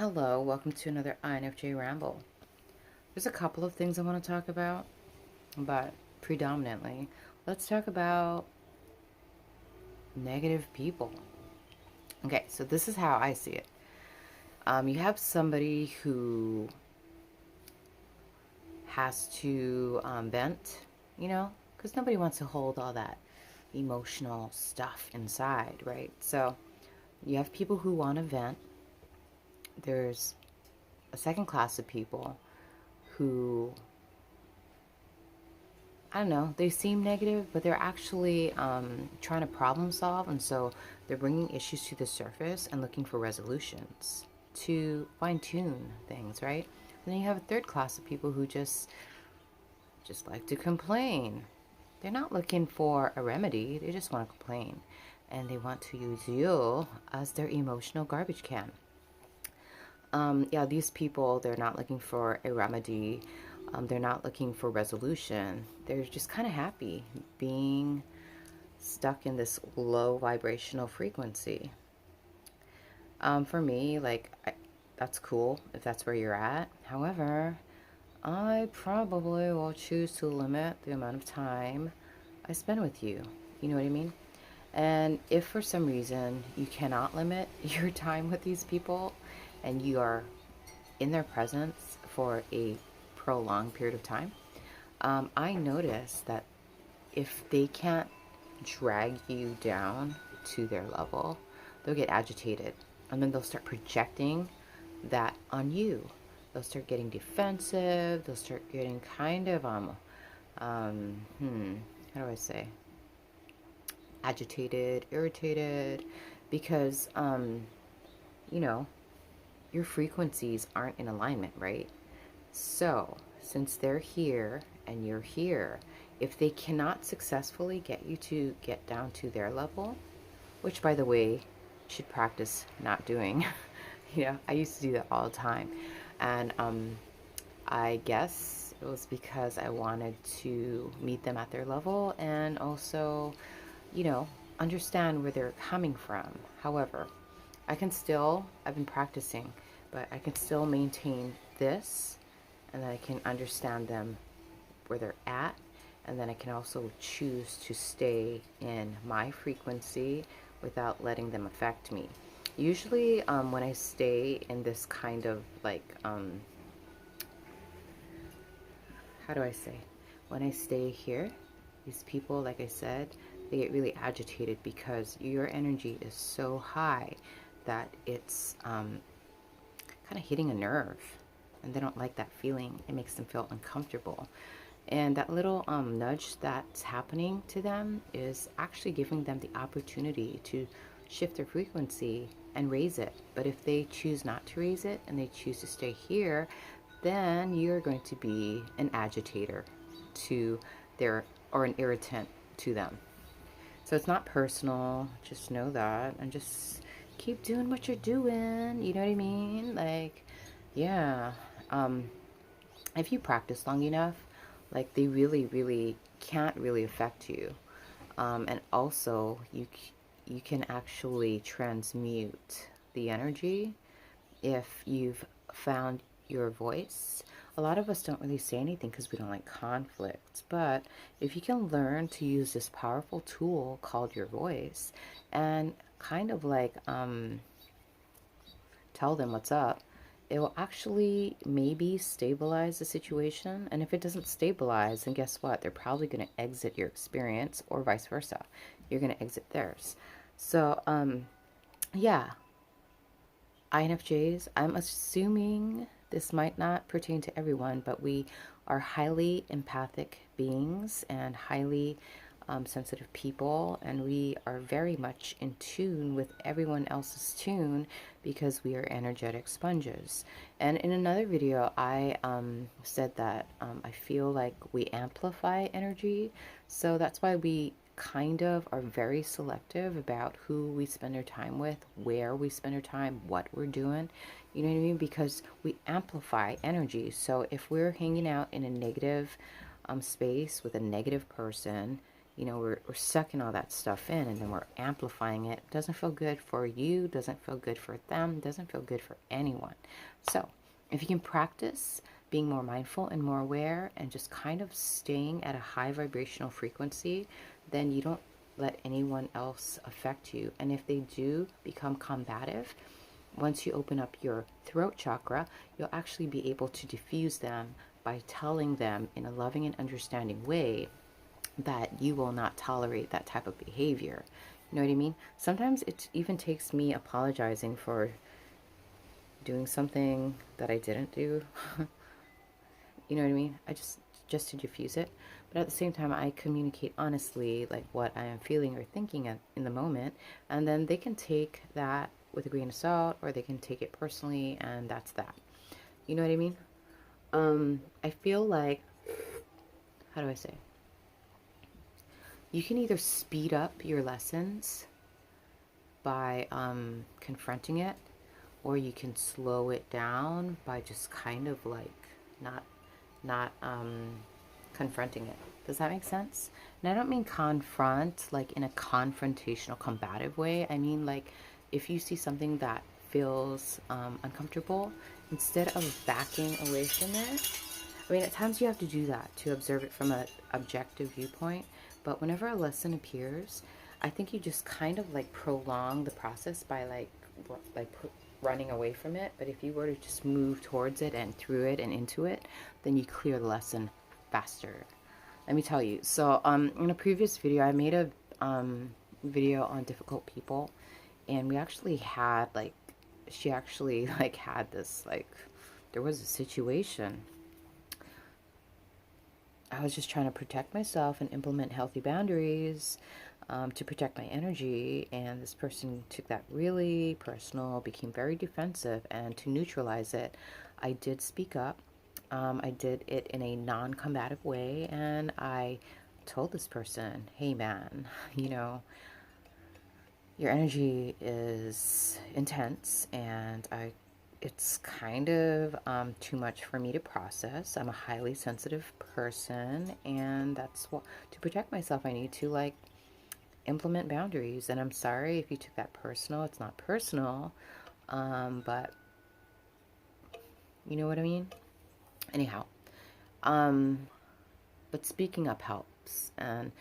Hello, welcome to another INFJ Ramble. There's a couple of things I want to talk about, but predominantly, let's talk about negative people. Okay, so this is how I see it. You have somebody who has to vent, because nobody wants to hold all that emotional stuff inside, right? So you have people who want to vent. There's a second class of people who, I don't know, they seem negative, but they're actually trying to problem solve. And so they're bringing issues to the surface and looking for resolutions to fine tune things, right? And then you have a third class of people who just like to complain. They're not looking for a remedy, they just want to complain. And they want to use you as their emotional garbage can. Yeah, these people, they're not looking for a remedy. They're not looking for resolution. They're just kind of happy being stuck in this low vibrational frequency. For me, that's cool if that's where you're at. However, I probably will choose to limit the amount of time I spend with you. You know what I mean? And if for some reason you cannot limit your time with these people and you are in their presence for a prolonged period of time, I notice that if they can't drag you down to their level, they'll get agitated and then they'll start projecting that on you. They'll start getting defensive. They'll start getting kind of, how do I say? Agitated, irritated, because, you know, your frequencies aren't in alignment, right? So, since they're here and you're here, if they cannot successfully get you to get down to their level, which by the way, you should practice not doing. I used to do that all the time. And I guess it was because I wanted to meet them at their level and also, you know, understand where they're coming from. However, I've been practicing, but I can still maintain this, and then I can understand them where they're at, and then I can also choose to stay in my frequency without letting them affect me. Usually, when I stay in this kind of how do I say? When I stay here, these people, like I said, they get really agitated because your energy is so high that it's kind of hitting a nerve, and they don't like that feeling. It makes them feel uncomfortable. And that little nudge that's happening to them is actually giving them the opportunity to shift their frequency and raise it. But if they choose not to raise it and they choose to stay here, then you're going to be an agitator to their, or an irritant to them. So it's not personal, just know that, and just keep doing what you're doing, you know what I mean? Yeah, if you practice long enough, they really, really can't really affect you. And also, you can actually transmute the energy if you've found your voice. A lot of us don't really say anything because we don't like conflict. But if you can learn to use this powerful tool called your voice and kind of tell them what's up, it will actually maybe stabilize the situation. And if it doesn't stabilize, then guess what? They're probably going to exit your experience, or vice versa. You're going to exit theirs. So, yeah, INFJs, I'm assuming this might not pertain to everyone, but we are highly empathic beings and highly sensitive people, and we are very much in tune with everyone else's tune because we are energetic sponges. And in another video, I said that I feel like we amplify energy, so that's why we kind of are very selective about who we spend our time with, where we spend our time, what we're doing. You know what I mean? Because we amplify energy. So if we're hanging out in a negative space with a negative person, we're sucking all that stuff in, and then we're amplifying it. Doesn't feel good for you, doesn't feel good for them, doesn't feel good for anyone. So if you can practice being more mindful and more aware and just kind of staying at a high vibrational frequency, then you don't let anyone else affect you. And if they do become combative, once you open up your throat chakra, you'll actually be able to diffuse them by telling them in a loving and understanding way that you will not tolerate that type of behavior. You know what I mean? Sometimes it even takes me apologizing for doing something that I didn't do. You know what I mean? I just to diffuse it. But at the same time, I communicate honestly, like what I am feeling or thinking in the moment, and then they can take that with a grain of salt, or they can take it personally, and that's that. You know what I mean? I feel like, how do I say? You can either speed up your lessons by confronting it, or you can slow it down by just kind of like not confronting it. Does that make sense? And I don't mean confront like in a confrontational, combative way. I mean like if you see something that feels uncomfortable, instead of backing away from it, I mean, at times you have to do that to observe it from an objective viewpoint. But whenever a lesson appears, I think you just kind of like prolong the process by running away from it. But if you were to just move towards it and through it and into it, then you clear the lesson faster. Let me tell you. So in a previous video, I made a video on difficult people, and we actually had like, she actually like had this like, there was a situation. I was just trying to protect myself and implement healthy boundaries to protect my energy, and this person took that really personal, became very defensive, and to neutralize it, I did speak up. I did it in a non-combative way, and I told this person, hey man, your energy is intense, and it's kind of too much for me to process. I'm a highly sensitive person, and that's what, to protect myself, I need to like implement boundaries. And I'm sorry if you took that personal. It's not personal, but you know what I mean? Anyhow, but speaking up helps. And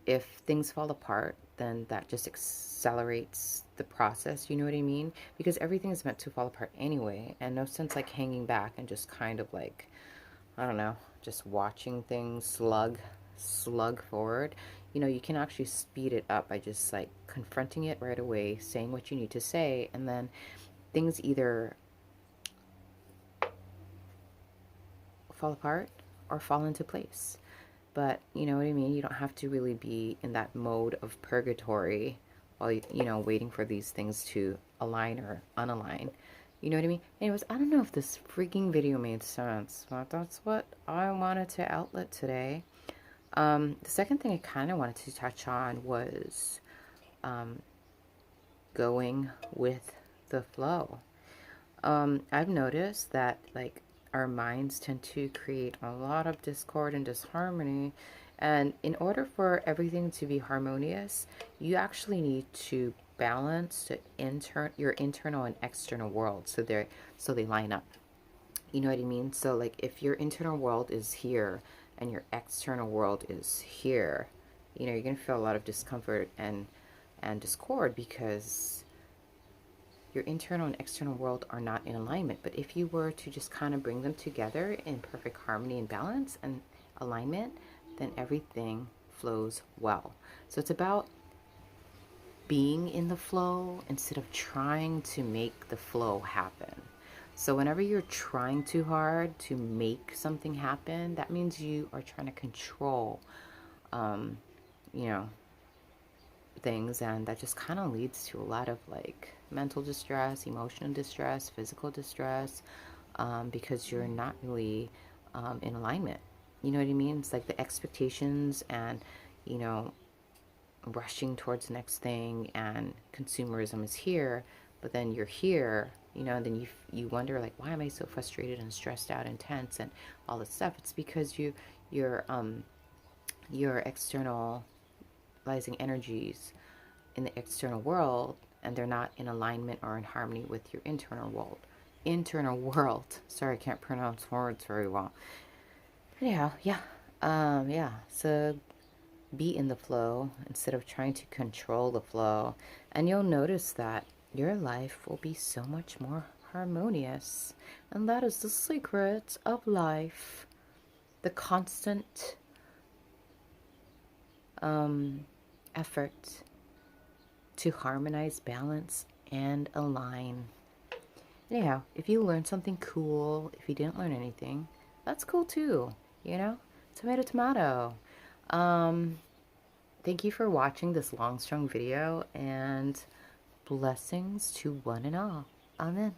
if things fall apart, then that just accelerates the process. You know what I mean? Because everything is meant to fall apart anyway, and no sense like hanging back and just kind of like, I don't know, just watching things slug forward. You can actually speed it up by just like confronting it right away, saying what you need to say, and then things either fall apart or fall into place. But you know what I mean? You don't have to really be in that mode of purgatory while, waiting for these things to align or unalign. You know what I mean? Anyways, I don't know if this freaking video made sense, but that's what I wanted to outlet today. The second thing I kind of wanted to touch on was going with the flow. I've noticed that like our minds tend to create a lot of discord and disharmony, and in order for everything to be harmonious, you actually need to balance your internal and external world, so they line up. You know what I mean? So like if your internal world is here and your external world is here, you're gonna feel a lot of discomfort and discord, because your internal and external world are not in alignment. But if you were to just kind of bring them together in perfect harmony and balance and alignment, then everything flows well. So it's about being in the flow instead of trying to make the flow happen. So whenever you're trying too hard to make something happen, that means you are trying to control, things, and that just kind of leads to a lot of like mental distress, emotional distress, physical distress, because you're not really in alignment. You know what I mean? It's like the expectations and rushing towards the next thing, and consumerism is here, but then you're here, and then you wonder like, why am I so frustrated and stressed out and tense and all this stuff? It's because you're your externalizing energies in the external world, and they're not in alignment or in harmony with your internal world. Internal world. Sorry, I can't pronounce words very well. Anyhow, yeah. Yeah. So be in the flow instead of trying to control the flow. And you'll notice that your life will be so much more harmonious. And that is the secret of life. The constant effort to harmonize, balance, and align. Anyhow, if you learned something cool, if you didn't learn anything, that's cool too. You know, tomato, tomato. Thank you for watching this long, strong video, and blessings to one and all. Amen.